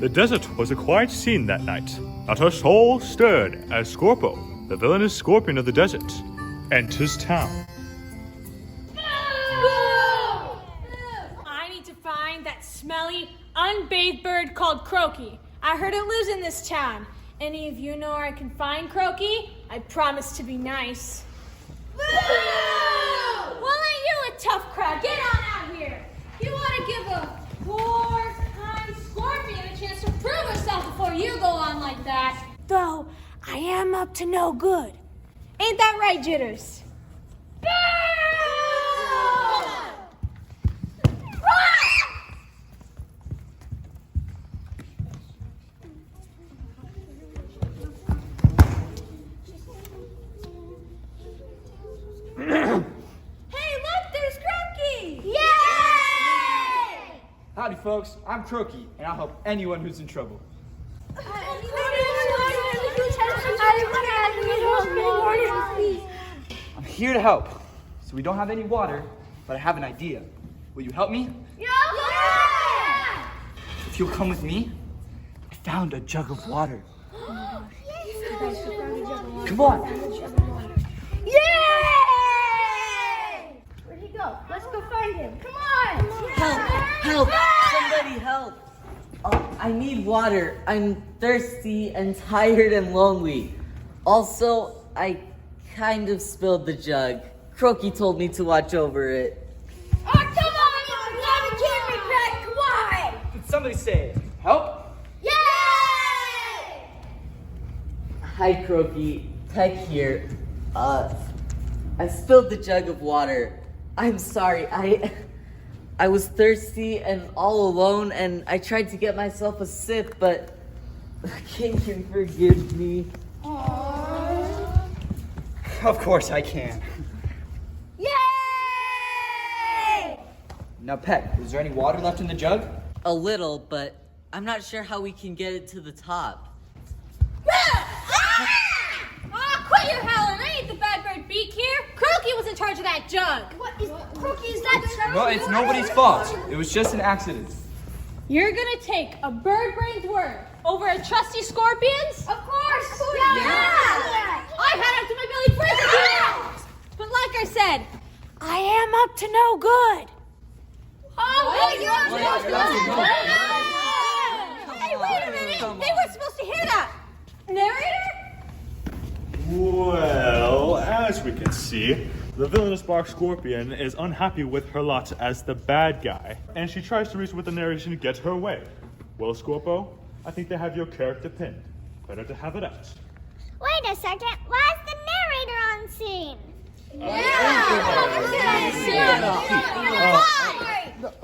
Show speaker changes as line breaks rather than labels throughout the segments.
The desert was a quiet scene that night. Not a soul stirred as Scorpo, the villainous scorpion of the desert, enters town.
I need to find that smelly, unbathed bird called Croakie. I heard it lives in this town. Any of you know where I can find Croakie? I promise to be nice. Well, ain't you a tough crowd? Get on out here. You want to give a poor, kind scorpion a chance to prove herself before you go on like that. Though, I am up to no good. Ain't that right, Jitters?
Howdy, folks. I'm Croakie, and I'll help anyone who's in trouble. I'm here to help. So we don't have any water, but I have an idea. Will you help me?
Yeah!
If you'll come with me, I found a jug of water. Come on.
Yay! Where'd he go? Let's go find him. Come on!
Help! Somebody help! I need water. I'm thirsty and tired and lonely. Also, I kind of spilled the jug. Croakie told me to watch over it.
Oh, come on! You can't be back! Come on!
Did somebody say help?
Yay!
Hi, Croakie. Tech here. I spilled the jug of water. I'm sorry. I was thirsty and all alone, and I tried to get myself a sip, but can you forgive me?
Aww.
Of course I can.
Yay!
Now, Peck, is there any water left in the jug?
A little, but I'm not sure how we can get it to the top.
Quit your howling! I ain't the bad bird beak here. Croakie was in charge of that jug. What is Croakie? Is that
No, it's nobody's fault. It was just an accident.
You're gonna take a bird-brained word over a trusty scorpion's? Of course! Yeah! I've had up to my belly for years! But like I said, I am up to no good. Oh, you're supposed to Hey, wait a minute! They weren't supposed to hear that! Narrator?
Well, as we can see, the villainous bark scorpion is unhappy with her lot as the bad guy, and she tries to reason with the narration to get her way. Well, Scorpo, I think they have your character pinned. Better to have it out.
Wait a second, why is the narrator on scene?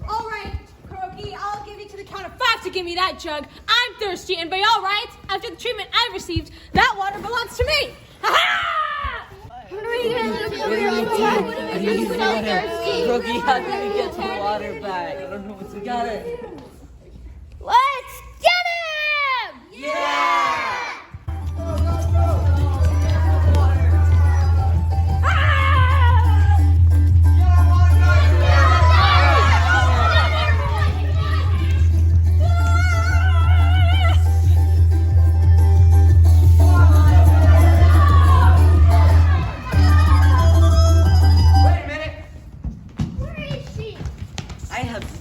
All right, Croakie, I'll give you to the count of 5 to give me that jug. I'm thirsty, and by all rights, after the treatment I've received, that water belongs to me. Ha-ha! What are we gonna do?
I need water. Croakie, how do we get the water back? I don't know what to do.
Let's get him!
Yeah!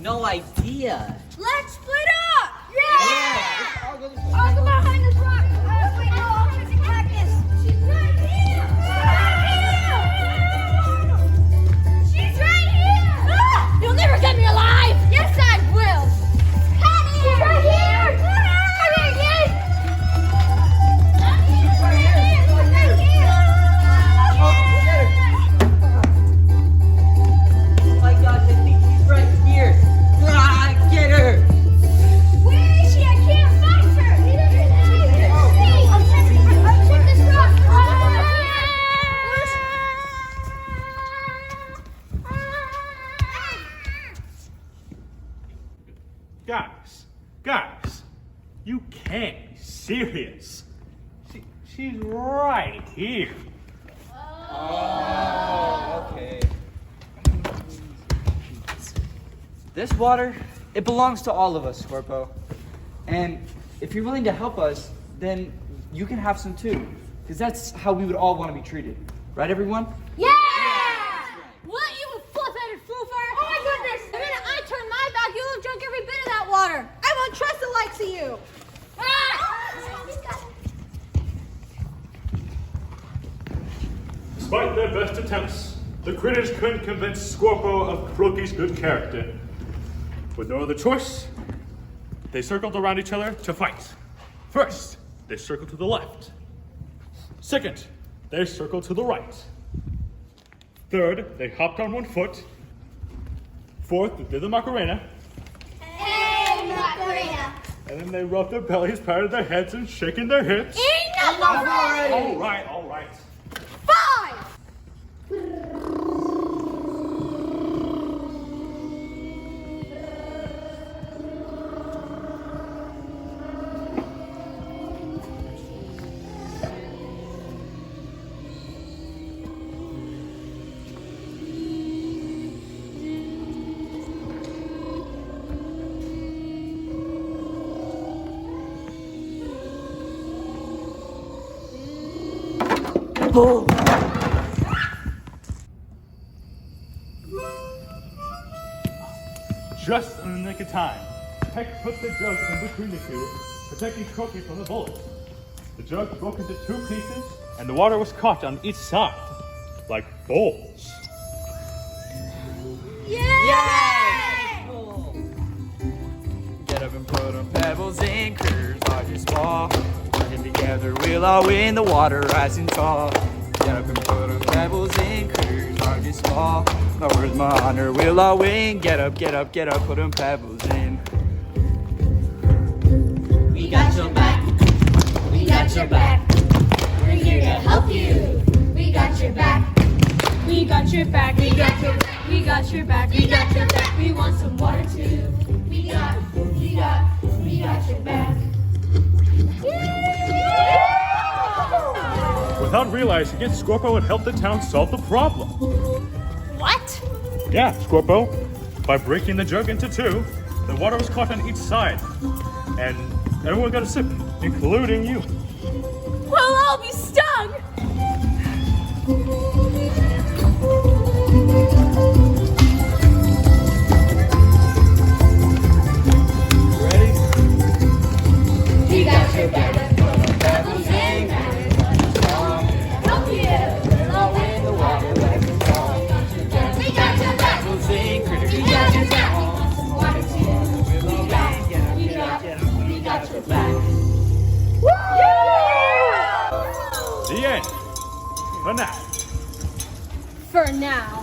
No idea.
Let's split up!
Yeah.
I'll go behind this rock. Wait, no, I'll take the cactus. She's right here! She's right here! Ah! You'll never get me alive! Yes, I will! Patty! She's right here! Come here, kid! She's right here!
Oh my gosh, I think she's right here. Get her!
Where is she? I can't find her!
Guys, you can't be serious. She's right here.
Okay. This water, it belongs to all of us, Scorpo. And if you're willing to help us, then you can have some too. Because that's how we would all want to be treated. Right, everyone?
Yeah! What, you fluff-headed floofer? Oh my goodness! The minute I turn my back, you'll have drunk every bit of that water. I won't trust the likes of you.
Despite their best attempts, the critters couldn't convince Scorpo of Croakie's good character. With no other choice, they circled around each other to fight. First, they circled to the left. Second, they circled to the right. Third, they hopped on one foot. Fourth, they did the Macarena.
Hey, Macarena.
And then they rubbed their bellies, patted their heads, and shaking their hips.
Enough already!
All right.
5!
Oh.
Just in the nick of time, Peck put the jug in between the two, protecting Croakie from the bullets. The jug broke into 2 pieces, and the water was caught on each side, like bowls.
Yay!
Get up and put 'em pebbles in critters large and small. Working together, we'll all win the water rising tall. Get up and put 'em pebbles in critters large and small. My word's my honor, we'll all win. Get up, put 'em pebbles in.
We got your back. We got your back. We're here to help you. We got your back.
We got your back.
We got your back.
We got your back.
We got your back.
We want some water too.
We got your back.
Without realizing it, Scorpo had helped the town solve the problem.
What?
Yeah, Scorpo. By breaking the jug into 2, the water was caught on each side. And everyone got a sip, including you.
We'll all be stung!
Ready?
We got your back. Pebbles in. Help you. We'll all win the water rising tall. We got your back. We got your back.
Pebbles in critters.
We got your back. We want some water too. We got your back.
The end. For now.
For now.